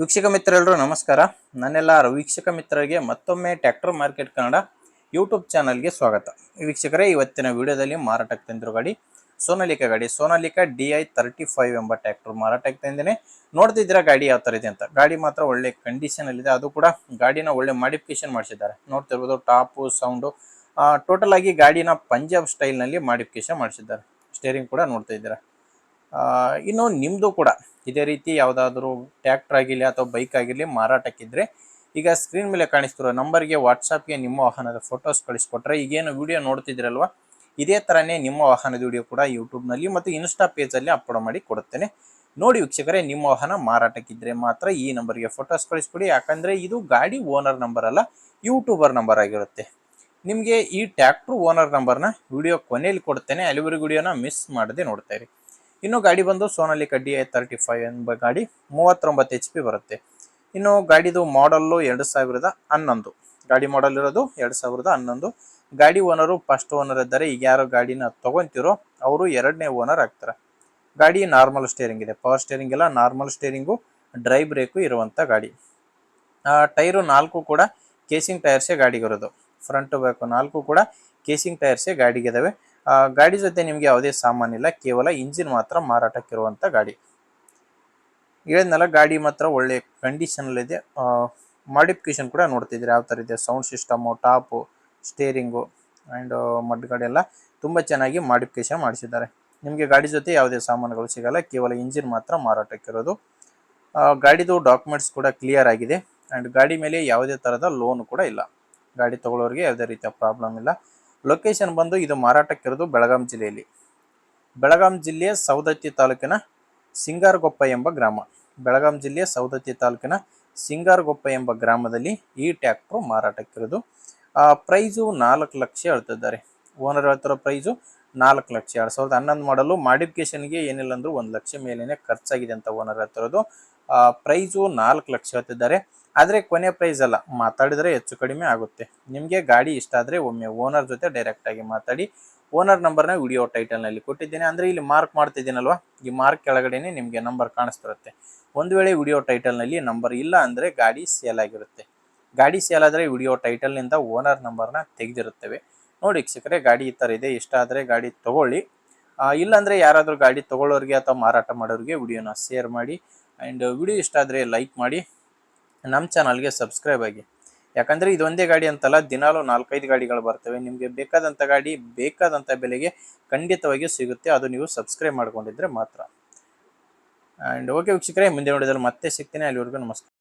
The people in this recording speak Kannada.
ವೀಕ್ಷಕ ಮಿತ್ರರೆಲ್ಲರೂ ನಮಸ್ಕಾರ. ನನ್ನೆಲ್ಲ ವೀಕ್ಷಕ ಮಿತ್ರರಿಗೆ ಮತ್ತೊಮ್ಮೆ ಟ್ರ್ಯಾಕ್ಟರ್ ಮಾರ್ಕೆಟ್ ಕನ್ನಡ ಯೂಟ್ಯೂಬ್ ಚಾನಲ್ಗೆ ಸ್ವಾಗತ. ವೀಕ್ಷಕರೇ, ಇವತ್ತಿನ ವಿಡಿಯೋದಲ್ಲಿ ಮಾರಾಟಕ್ಕೆ ತಂದಿರೋ ಗಾಡಿ ಸೋನಾಲಿಕಾ DI35 ಎಂಬ ಟ್ರ್ಯಾಕ್ಟರ್ ಮಾರಾಟಕ್ಕೆ ತಂದೇನೆ. ನೋಡ್ತಿದ್ದೀರಾ ಗಾಡಿ ಯಾವ ಥರ ಇದೆ ಅಂತ. ಗಾಡಿ ಮಾತ್ರ ಒಳ್ಳೆ ಕಂಡೀಷನಲ್ಲಿದೆ. ಅದು ಕೂಡ ಗಾಡಿನ ಒಳ್ಳೆ ಮಾಡಿಫಿಕೇಶನ್ ಮಾಡಿಸಿದ್ದಾರೆ. ನೋಡ್ತಿರ್ಬೋದು ಟಾಪು ಸೌಂಡು ಟೋಟಲ್ ಆಗಿ ಗಾಡಿನ ಪಂಜಾಬ್ ಸ್ಟೈಲ್ನಲ್ಲಿ ಮಾಡಿಫಿಕೇಶನ್ ಮಾಡಿಸಿದ್ದಾರೆ. ಸ್ಟೇರಿಂಗ್ ಕೂಡ ನೋಡ್ತಾ ಇದ್ದೀರಾ. ಇನ್ನು ನಿಮ್ಮದು ಕೂಡ ಇದೇ ರೀತಿ ಯಾವುದಾದ್ರೂ ಟ್ರ್ಯಾಕ್ಟರ್ ಆಗಿರಲಿ ಅಥವಾ ಬೈಕ್ ಆಗಿರಲಿ ಮಾರಾಟಕ್ಕಿದ್ರೆ ಈಗ ಸ್ಕ್ರೀನ್ ಮೇಲೆ ಕಾಣಿಸ್ತಿರೋ ನಂಬರ್ಗೆ ವಾಟ್ಸಪ್ಗೆ ನಿಮ್ಮ ವಾಹನದ ಫೋಟೋಸ್ ಕಳಿಸ್ಕೊಟ್ರೆ ಈಗೇನು ವಿಡಿಯೋ ನೋಡ್ತಿದ್ದೀರಲ್ವ, ಇದೇ ಥರನೇ ನಿಮ್ಮ ವಾಹನದ ವಿಡಿಯೋ ಕೂಡ ಯೂಟ್ಯೂಬ್ನಲ್ಲಿ ಮತ್ತು ಇನ್ಸ್ಟಾ ಪೇಜಲ್ಲಿ ಅಪ್ಲೋಡ್ ಮಾಡಿ ಕೊಡುತ್ತೇನೆ. ನೋಡಿ ವೀಕ್ಷಕರೇ, ನಿಮ್ಮ ವಾಹನ ಮಾರಾಟಕ್ಕಿದ್ರೆ ಮಾತ್ರ ಈ ನಂಬರ್ಗೆ ಫೋಟೋಸ್ ಕಳಿಸ್ಕೊಡಿ. ಯಾಕಂದರೆ ಇದು ಗಾಡಿ ಓನರ್ ನಂಬರ್ ಅಲ್ಲ, ಯೂಟ್ಯೂಬರ್ ನಂಬರ್ ಆಗಿರುತ್ತೆ. ನಿಮಗೆ ಈ ಟ್ರ್ಯಾಕ್ಟರ್ ಓನರ್ ನಂಬರ್ನ ವಿಡಿಯೋ ಕೊನೆಯಲ್ಲಿ ಕೊಡ್ತೇನೆ. ಅಲ್ಲಿವರೆಗೂ ವಿಡಿಯೋನ ಮಿಸ್ ಮಾಡದೆ ನೋಡ್ತಾ ಇರಿ. ಇನ್ನು ಗಾಡಿ ಬಂದು ಸೋನಾಲಿಕಾ DI35 ಎಂಬ ಗಾಡಿ 39 HP ಬರುತ್ತೆ. ಇನ್ನು ಗಾಡಿದು ಮಾಡಲ್ಲು 2011. ಗಾಡಿ ಮಾಡಲ್ ಇರೋದು 2011. ಗಾಡಿ ಓನರು ಫಸ್ಟ್ ಓನರ್ ಇದ್ದಾರೆ. ಈಗ ಯಾರು ಗಾಡಿನ ತೊಗೊತಿರೋ ಅವರು ಎರಡನೇ ಓನರ್ ಆಗ್ತಾರೆ. ಗಾಡಿ ನಾರ್ಮಲ್ ಸ್ಟೇರಿಂಗ್ ಇದೆ, ಪವರ್ ಸ್ಟೇರಿಂಗ್ ಎಲ್ಲ ನಾರ್ಮಲ್ ಸ್ಟೇರಿಂಗು, ಡ್ರೈ ಬ್ರೇಕು ಇರುವಂಥ ಗಾಡಿ. ಟೈರು 4 ಕೂಡ ಕೇಸಿಂಗ್ ಟೈರ್ಸೇ ಗಾಡಿಗಿರೋದು. ಫ್ರಂಟು ಬ್ಯಾಕು 4 ಕೂಡ ಕೇಸಿಂಗ್ ಟೈರ್ಸೇ ಗಾಡಿಗಿದ್ದಾವೆ. ಗಾಡಿ ಜೊತೆ ನಿಮಗೆ ಯಾವುದೇ ಸಾಮಾನಿಲ್ಲ, ಕೇವಲ ಇಂಜಿನ್ ಮಾತ್ರ ಮಾರಾಟಕ್ಕಿರುವಂಥ ಗಾಡಿ. ಹೇಳಿದ್ನಲ್ಲ, ಗಾಡಿ ಮಾತ್ರ ಒಳ್ಳೆ ಕಂಡೀಷನಲ್ಲಿದೆ. ಮಾಡಿಫಿಕೇಶನ್ ಕೂಡ ನೋಡ್ತಿದ್ರೆ ಯಾವ ಥರ ಇದೆ. Sound system, top, steering and ಮಡ್ಗಾಡಿ ಎಲ್ಲ ತುಂಬ ಚೆನ್ನಾಗಿ ಮಾಡಿಫಿಕೇಶನ್ ಮಾಡಿಸಿದ್ದಾರೆ. ನಿಮಗೆ ಗಾಡಿ ಜೊತೆ ಯಾವುದೇ ಸಾಮಾನುಗಳು ಸಿಗಲ್ಲ, ಕೇವಲ ಇಂಜಿನ್ ಮಾತ್ರ ಮಾರಾಟಕ್ಕಿರೋದು. ಗಾಡಿದು ಡಾಕ್ಯುಮೆಂಟ್ಸ್ ಕೂಡ ಕ್ಲಿಯರ್ ಆಗಿದೆ ಆ್ಯಂಡ್ ಗಾಡಿ ಮೇಲೆ ಯಾವುದೇ ಥರದ ಲೋನ್ ಕೂಡ ಇಲ್ಲ. ಗಾಡಿ ತೊಗೊಳ್ಳೋರಿಗೆ ಯಾವುದೇ ರೀತಿಯ ಪ್ರಾಬ್ಲಮ್ ಇಲ್ಲ. ಲೊಕೇಶನ್ ಬಂದು ಇದು ಮಾರಾಟಕ್ಕಿರೋದು ಬೆಳಗಾಂ ಜಿಲ್ಲೆಯಲ್ಲಿ. ಬೆಳಗಾಂ ಜಿಲ್ಲೆಯ ಸವದತ್ತಿ ತಾಲೂಕಿನ ಸಿಂಗಾರಗೊಪ್ಪ ಎಂಬ ಗ್ರಾಮ. ಬೆಳಗಾಂ ಜಿಲ್ಲೆಯ ಸವದತ್ತಿ ತಾಲೂಕಿನ ಸಿಂಗಾರಗೊಪ್ಪ ಎಂಬ ಗ್ರಾಮದಲ್ಲಿ ಈ ಟ್ರ್ಯಾಕ್ಟ್ರು ಮಾರಾಟಕ್ಕಿರೋದು. ಪ್ರೈಸು 4 ಲಕ್ಷ ಹೇಳ್ತಿದ್ದಾರೆ. ಓನರ್ ಹೇಳ್ತಿರೋ ಪ್ರೈಸು 4 ಲಕ್ಷ. 2011 ಮಾಡಲು. ಮಾಡಿಫಿಕೇಶನ್ಗೆ ಏನಿಲ್ಲ ಅಂದರೂ 1 ಲಕ್ಷ ಮೇಲೇ ಖರ್ಚಾಗಿದೆ ಅಂತ ಓನರ್ ಹೇಳ್ತಿರೋದು. ಪ್ರೈಸು 4 ಲಕ್ಷ ಹೇಳ್ತಿದ್ದಾರೆ. ಆದರೆ ಕೊನೆ ಪ್ರೈಸ್ ಅಲ್ಲ, ಮಾತಾಡಿದರೆ ಹೆಚ್ಚು ಕಡಿಮೆ ಆಗುತ್ತೆ. ನಿಮಗೆ ಗಾಡಿ ಇಷ್ಟ ಆದರೆ ಒಮ್ಮೆ ಓನರ್ ಜೊತೆ ಡೈರೆಕ್ಟಾಗಿ ಮಾತಾಡಿ. ಓನರ್ ನಂಬರ್ನ ವಿಡಿಯೋ ಟೈಟಲ್ನಲ್ಲಿ ಕೊಟ್ಟಿದ್ದೇನೆ. ಅಂದರೆ ಇಲ್ಲಿ ಮಾರ್ಕ್ ಮಾಡ್ತಿದ್ದೀನಲ್ವ, ಈ ಮಾರ್ಕ್ ಕೆಳಗಡೆನೆ ನಿಮಗೆ ನಂಬರ್ ಕಾಣಿಸ್ತಿರುತ್ತೆ. ಒಂದು ವೇಳೆ ವಿಡಿಯೋ ಟೈಟಲ್ನಲ್ಲಿ ನಂಬರ್ ಇಲ್ಲ ಅಂದರೆ ಗಾಡಿ ಸೇಲ್ ಆಗಿರುತ್ತೆ. ಗಾಡಿ ಸೇಲ್ ಆದರೆ ವಿಡಿಯೋ ಟೈಟಲ್ನಿಂದ ಓನರ್ ನಂಬರ್ನ ತೆಗೆದಿರುತ್ತೇವೆ. ನೋಡಿ ವೀಕ್ಷಕರೇ, ಗಾಡಿ ಈ ಥರ ಇದೆ. ಇಷ್ಟ ಆದರೆ ಗಾಡಿ ತೊಗೊಳ್ಳಿ. ಇಲ್ಲಾಂದರೆ ಯಾರಾದರೂ ಗಾಡಿ ತೊಗೊಳ್ಳೋರಿಗೆ ಅಥವಾ ಮಾರಾಟ ಮಾಡೋರಿಗೆ ವಿಡಿಯೋನ ಶೇರ್ ಮಾಡಿ. ಆ್ಯಂಡ್ ವಿಡಿಯೋ ಇಷ್ಟ ಆದರೆ ಲೈಕ್ ಮಾಡಿ. ನಮ್ಮ ಚಾನಲ್ಗೆ ಸಬ್ಸ್ಕ್ರೈಬ್ ಆಗಿ. ಯಾಕಂದರೆ ಇದೊಂದೇ ಗಾಡಿ ಅಂತಲ್ಲ, ದಿನಾಲೂ 4-5 ಗಾಡಿಗಳು ಬರ್ತವೆ. ನಿಮಗೆ ಬೇಕಾದಂಥ ಗಾಡಿ ಬೇಕಾದಂಥ ಬೆಲೆಗೆ ಖಂಡಿತವಾಗಿ ಸಿಗುತ್ತೆ. ಅದು ನೀವು ಸಬ್ಸ್ಕ್ರೈಬ್ ಮಾಡ್ಕೊಂಡಿದ್ರೆ ಮಾತ್ರ. ಆ್ಯಂಡ್ ಓಕೆ ವೀಕ್ಷಕರೇ, ಮುಂದೆ ನೋಡಿದಲ್ಲಿ ಮತ್ತೆ ಸಿಗ್ತೀನಿ. ಅಲ್ಲಿವರೆಗೂ ನಮಸ್ಕಾರ.